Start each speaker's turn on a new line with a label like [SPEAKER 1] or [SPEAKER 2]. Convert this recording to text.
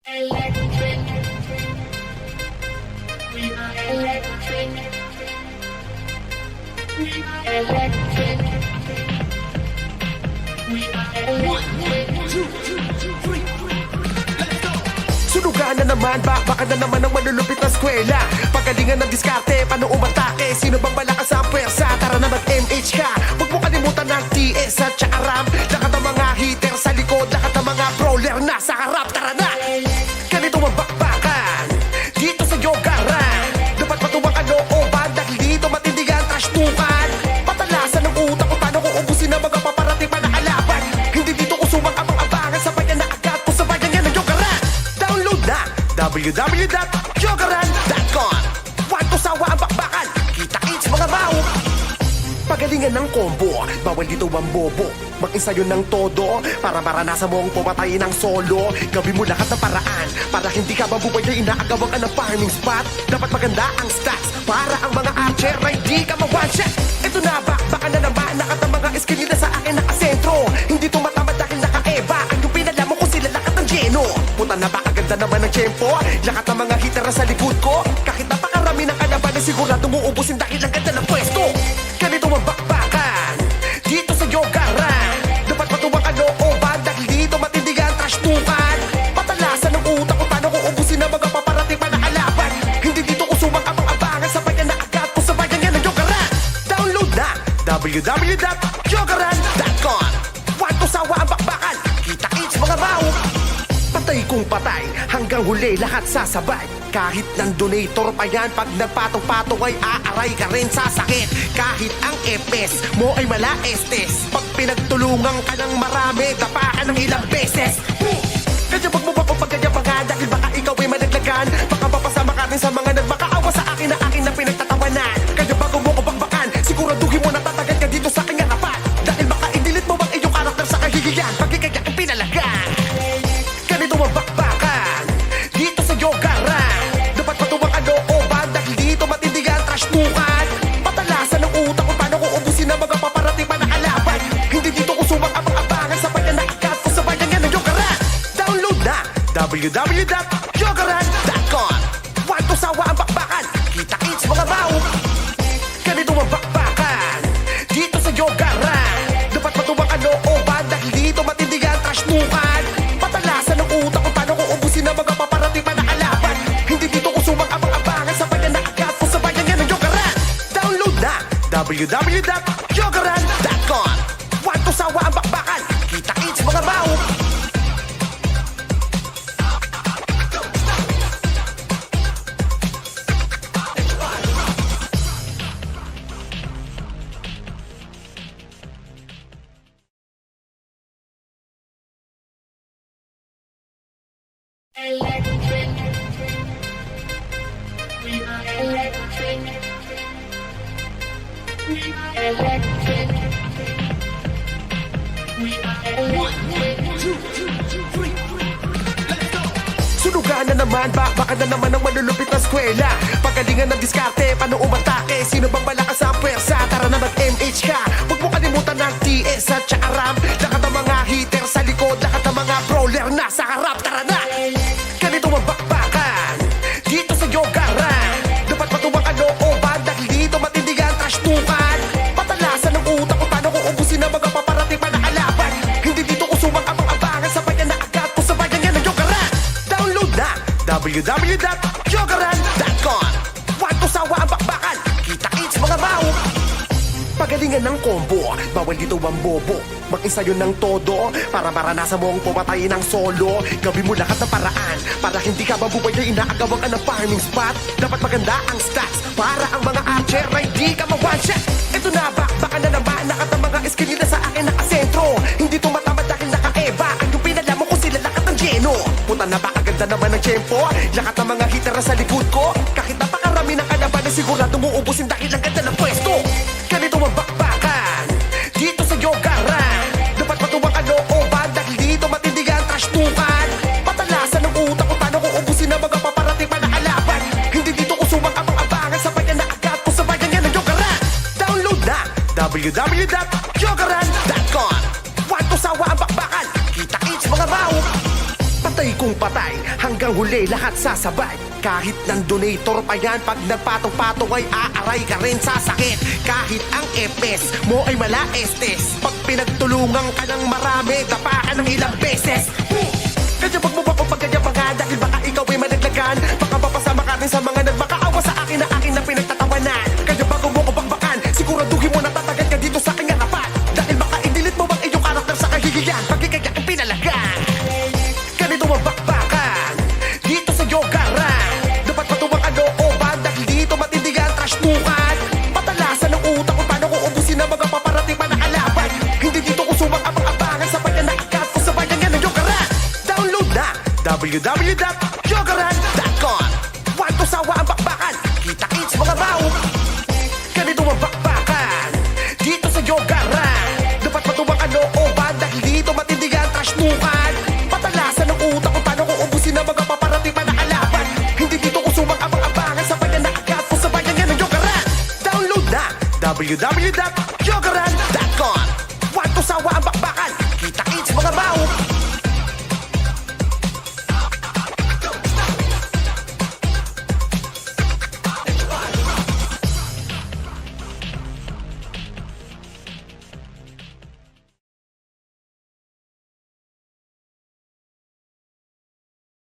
[SPEAKER 1] Electric. We are electric. We are electric. We are electric.
[SPEAKER 2] Sunugan na naman, baka na naman ang malulupit na eskwela. Pagalingan ng diskarte, paano umatake? Sino bang malakas ang pwersa? Tara na mag-MH ka. Huwag mo kalimutan ng TS at saka RAM. Lahat ng mga heater sa likod, lahat ng mga brawler na sa harap. Tara na! Ganito ang bakbakan dito sa Yogaran. Dapat matuwang kalooban dahil dito matindigan trashtukan. Patalasan ng utak kung paano ko ubusin ang mga paparating pa na kalaban. Hindi dito ko sumang-abang-abangan sa bayan na agad ko sa bayan yan ng Yogaran. Download na www.yogaran.com. Wato sawa ang bakbakan, kita-kits mga bao. Pagalingan ng combo, bawal dito ang bobo. Mag-ensayo ng todo para maranasan mo ang pumatayin ng solo. Gawin mo lahat ng paraan para hindi ka mabubuhay na inaagawan ka ng farming spot. Dapat maganda ang stats para ang mga archer ay di ka ma-one-shot. Ito na baka na naman lahat ng mga skill nila sa akin nakasentro. Hindi tumatamad dahil naka-eva. Ang yung pinalaman ko sila lahat ng geno. Puta na ba aganda naman ng tiyempo? Lahat ng mga hitter na sa likod ko. Kahit napakarami ng kalaban ay sigurado mo ubusin dahil ang ganda ng pwesto. Ganito ang bakbakan dito sa Yogaran. Dapat matuwang kalooban dahil dito matindigan trashtukan. Patalasan ng utak kung paano ko ubusin ang mga paparating pa na kalaban. Hindi dito ko sumang-abang-abangan sa bayan na agad ko sa bayan yan ng Yogaran. Download na www.yogaran.com. Wato sawa ang bakbakan, kita-kits mga bao. Patay kung patay, hanggang huli lahat sasabay. Kahit ng donator pa yan, pag nagpatong-patong ay aaray ka rin sa sakit. Kahit ang epes mo ay malaestes, pag pinagtulungan ka ng marami, dapa ka ng ilang beses. Kaya wag mo mapapagkanya pa nga dahil baka ikaw ay malaglagan. Baka mapasama ka rin sa mga nagmakaawa sa akin na pinagtatawanan. Kaya bago mo ko bakbakan, siguraduhin mo na tatagal ka dito sa aking harapan. Dahil baka i-delete mo ang iyong karakter sa kahihiyan, pagkikaya ang pinalagan. Ganito ang bakbakan dito sa Yogaran. Dapat matuwang kalooban dahil dito matindigan trashtukan. Patalasan ng utak kung paano ko ubusin ang mga paparating pa na kalaban. Hindi dito ko sumang-abang-abangan sa bayan na agad ko sa bayan yan ng Yogaran. Download na www.yogaran.com. Wato sawa ang bakbakan, kita-kits mga bao. Ganito ang bakbakan dito sa Yogaran. Dapat matuwang kalooban dahil dito matindigan trashtukan. Patalasan ng utak kung paano ko ubusin ang mga paparating pa na kalaban. Hindi dito ko sumang-abang-abangan sa bayan na agad ko sa bayan yan ng Yogaran. Download na www.yogaran.com. Wato sawa ang bakbakan, kita-kits mga bao.
[SPEAKER 1] Electric. We are electric. We are electric. We are electric.
[SPEAKER 2] Sunugan na naman, baka na naman ang malulupit na eskwela. Pagalingan ng diskarte, paano umatake? Sino bang malakas ang pwersa? Tara na mag-MH ka. Huwag mo kalimutan ng TS at saka RAM. Lahat ng mga heater sa likod, lahat ng mga brawler na sa harap. Tara na! Ganito ang bakbakan dito sa Yogaran. Dapat matuwang kalooban dahil dito matindigan trashtukan. Patalasan ng utak kung paano ko ubusin ang mga paparating pa na kalaban. Hindi dito ko sumang-abang-abangan sa bayan na agad ko sa bayan yan ng Yogaran. Download na www.yogaran.com. Wato sawa ang bakbakan, kita-kits mga bao. Pagalingan ng combo, bawal dito ang bobo. Mag-ensayo ng todo para maranasan mo ang pumatayin ng solo. Gawin mo lahat ng paraan para hindi ka mabubuhay na inaagawan ka ng farming spot. Dapat maganda ang stats para ang mga archer ay di ka ma-one-shot. Ito na baka na naman lahat ng mga skill nila sa akin nakasentro. Hindi tumatamad dahil naka-eva. Ang yung pinalaman ko sila lahat ng geno. Puta na ba aganda naman ng tiyempo? Lahat ng mga hitter na sa likod ko. Kahit napakarami ng kalaban ay sigurado mo ubusin dahil ang ganda ng pwesto. Ganito ang bakbakan dito sa Yogaran. Dapat matuwang kalooban dahil dito matindigan trashtukan. Patalasan ng utak kung paano ko ubusin ang mga paparating pa na kalaban. Hindi dito ko sumang-abang-abangan sa bayan na agad ko sa bayan yan ng Yogaran. Download na www.yogaran.com. Wato sawa ang bakbakan, kita-kits mga bao. Patay kung patay, hanggang huli lahat sasabay. Kahit ng donator pa yan, pag nagpatong-patong ay aaray ka rin sa sakit. Kahit ang epes mo ay malaestes, pag pinagtulungan ka ng marami, dapa ka ng ilang beses. Kaya pag mo mapapagkanya pa nga, dahil baka ikaw ay malaglagan. Baka mapasama ka rin sa mga nagmakaawa sa akin na pinagtatawanan. Kaya bago mo ko bakbakan, siguraduhin mo na tatagal ka dito sa aking harapan. Dahil baka i-delete mo ang iyong karakter sa kahihiyan, pagkikaya ang pinalagan. Ganito ang bakbakan, dito sa Yogaran. Dapat matuwang kalooban, dahil dito matindi ang trash bukan. Patalasan ng utak kung paano ko ubusin ang mga paparating pa na kalaban. Hindi dito ko sumang-abang-abangan sa bayan na account ko sa bayan nga ng Yogaran. Download na www.yogaran.com. Wato sawa ang bakbakan, kita-kits mga baw. Ganito ang bakbakan, dito sa Yogaran. Dapat matuwang kalooban, dahil dito matindi ang trash bukan. Patalasan ng utak kung paano ko ubusin ang mga paparating pa na kalaban. Hindi dito ko sumang-abang-abangan sa bayan na account ko sa bayan nga ng Yogaran. Download na www.yogaran.com.